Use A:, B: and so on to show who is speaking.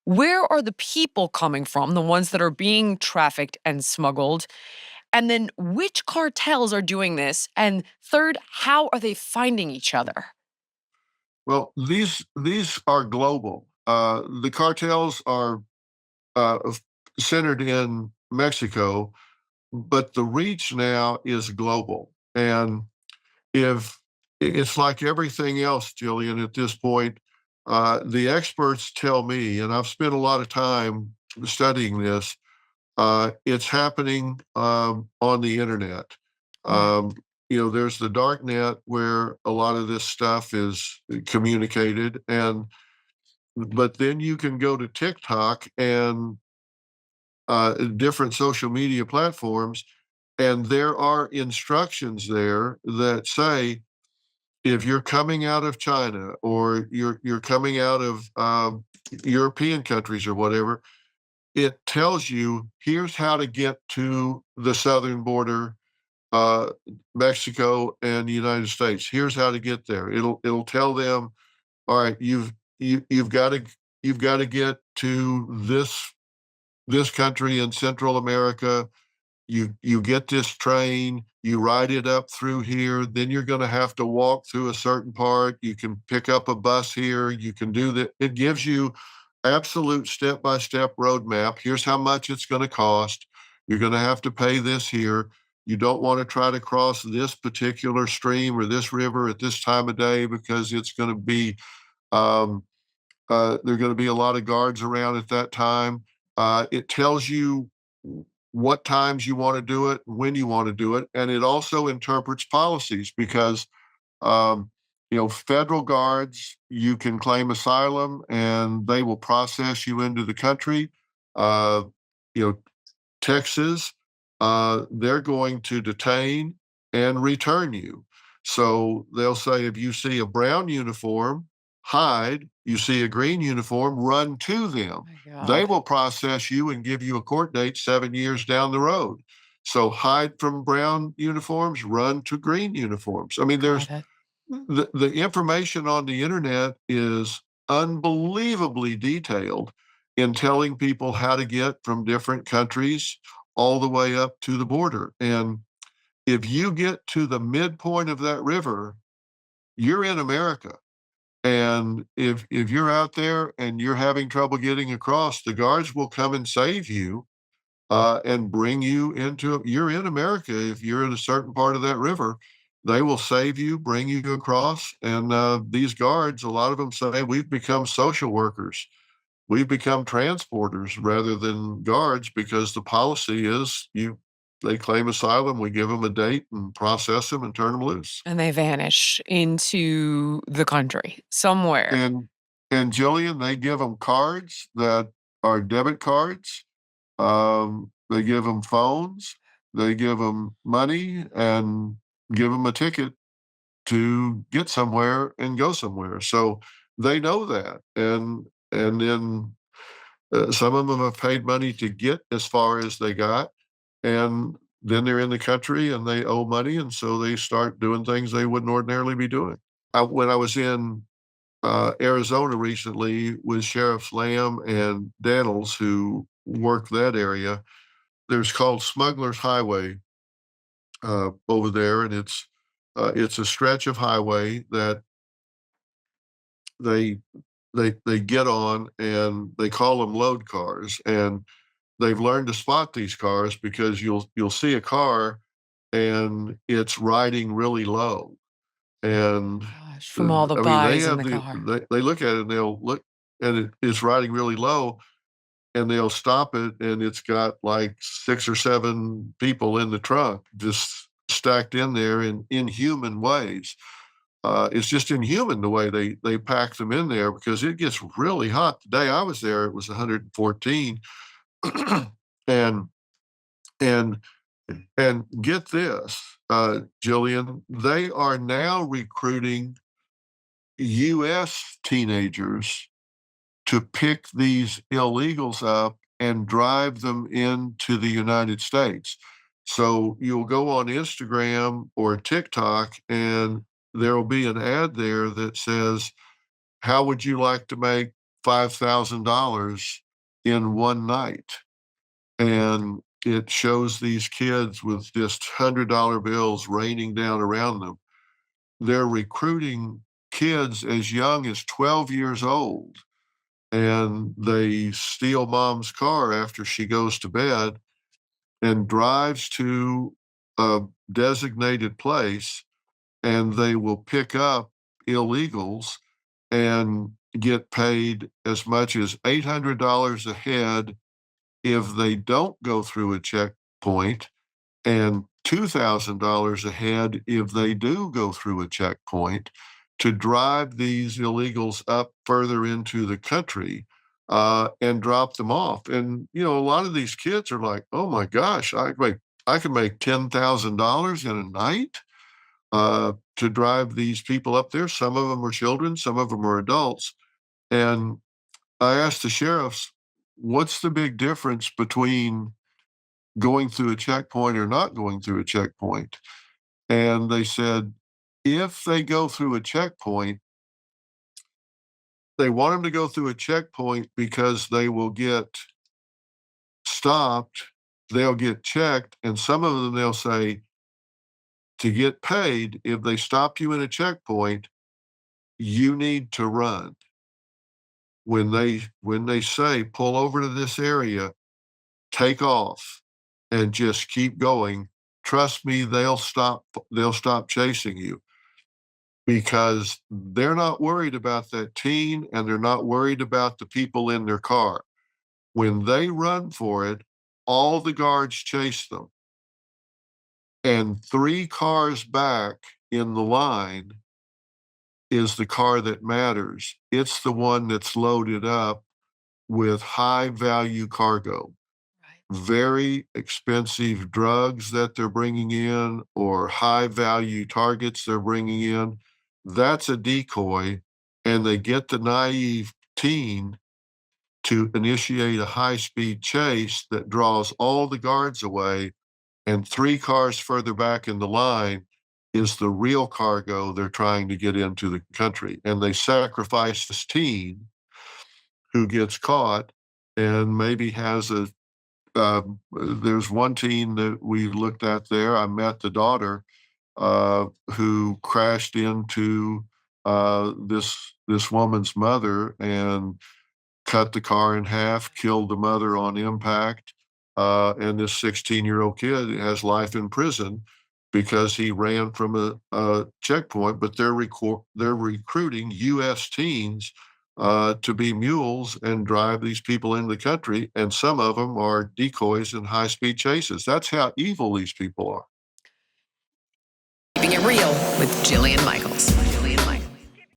A: Where are the people coming from, the ones that are being trafficked and smuggled? And then which cartels are doing this? And third, how are they finding each other?
B: Well, these are global. The cartels are centered in Mexico, but the reach now is global. And if it's like everything else, Jillian, at this point, the experts tell me, and I've spent a lot of time studying this, it's happening on the internet.
A: Mm.
B: Um, there's the dark net where a lot of this stuff is communicated, and but then you can go to TikTok and different social media platforms, and there are instructions there that say if you're coming out of China or you're coming out of European countries or whatever, it tells you here's how to get to the southern border, uh, Mexico and the United States. Here's how to get there. It'll tell them, all right, you've got to get to this country in Central America. You get this train, you ride it up through here, then you're going to have to walk through a certain part. You can pick up a bus here, you can do that. It gives you absolute step-by-step roadmap. Here's how much it's going to cost. You're going to have to pay this here. You don't want to try to cross this particular stream or this river at this time of day because it's going to be um, there are going to be a lot of guards around at that time. It tells you what times you want to do it, when you want to do it, and it also interprets policies because federal guards, you can claim asylum and they will process you into the country. Uh, you know, Texas, they're going to detain and return you. So they'll say if you see a brown uniform, hide. You see a green uniform, run to them.
A: My
B: They
A: God.
B: will process you and give you a court date 7 years down the road. So hide from brown uniforms, run to green uniforms. I mean,
A: God,
B: there's
A: that
B: the information on the internet is unbelievably detailed in telling people how to get from different countries all the way up to the border. And if you get to the midpoint of that river, you're in America. And if you're out there and you're having trouble getting across, the guards will come and save you and bring you into. You're in America if you're in a certain part of that river. They will save you, bring you across, and these guards, a lot of them say we've become social workers. We've become transporters rather than guards because the policy is you. They claim asylum, we give them a date and process them and turn them loose.
A: and they vanish into the country somewhere.
B: And and Jillian, they give them cards that are debit cards. They give them phones, they give them money, and give them a ticket to get somewhere and go somewhere. So they know that, and then some of them have paid money to get as far as they got, and then they're in the country and they owe money, and so they start doing things they wouldn't ordinarily be doing. When I was in Arizona recently with Sheriffs Lamb and Daniels, who work that area. There's called Smuggler's Highway over there, and it's a stretch of highway that they they get on, and they call them load cars. And they've learned to spot these cars because you'll see a car and it's riding really low. And
A: Gosh, from all the
B: I mean,
A: buys in the car.
B: they look at it and they'll look, and it's riding really low, and they'll stop it, and it's got like 6 or 7 people in the trunk just stacked in there in inhuman ways. It's just inhuman the way they pack them in there because it gets really hot. The day I was there, it was 114, and and and get this, Jillian, they are now recruiting U.S. teenagers to pick these illegals up and drive them into the United States. So you'll go on Instagram or TikTok, and there will be an ad there that says, how would you like to make $5,000 in one night. And it shows these kids with just $100 bills raining down around them. They're recruiting kids as young as 12 years old, and they steal mom's car after she goes to bed and drives to a designated place, and they will pick up illegals and get paid as much as $800 a head if they don't go through a checkpoint, and $2,000 a head if they do go through a checkpoint, to drive these illegals up further into the country and drop them off. And you know, a lot of these kids are like, "Oh my gosh, I can make $10,000 in a night to drive these people up there." Some of them are children, some of them are adults. And I asked the sheriffs, "What's the big difference between going through a checkpoint or not going through a checkpoint?" And they said, if they go through a checkpoint, they want them to go through a checkpoint because they will get stopped, they'll get checked, and some of them they'll say, to get paid, if they stop you in a checkpoint, you need to run. When they say pull over to this area, take off and just keep going, trust me, they'll stop chasing you, because they're not worried about that teen and they're not worried about the people in their car. When they run for it, all the guards chase them. And 3 cars back in the line is the car that matters. It's the one that's loaded up with high value cargo,
A: Right.
B: very expensive drugs that they're bringing in, or high value targets they're bringing in. That's a decoy, and they get the naive teen to initiate a high speed chase that draws all the guards away. And 3 cars further back in the line is the real cargo they're trying to get into the country. And they sacrifice this teen who gets caught and maybe has a there's one teen that we looked at there. I met the daughter who crashed into this woman's mother and cut the car in half, killed the mother on impact. And this 16-year-old kid has life in prison because he ran from a checkpoint. But they're recruiting U.S. teens to be mules and drive these people into the country. And some of them are decoys and high speed chases. That's how evil these people are.
A: Keeping it real with Jillian Michaels.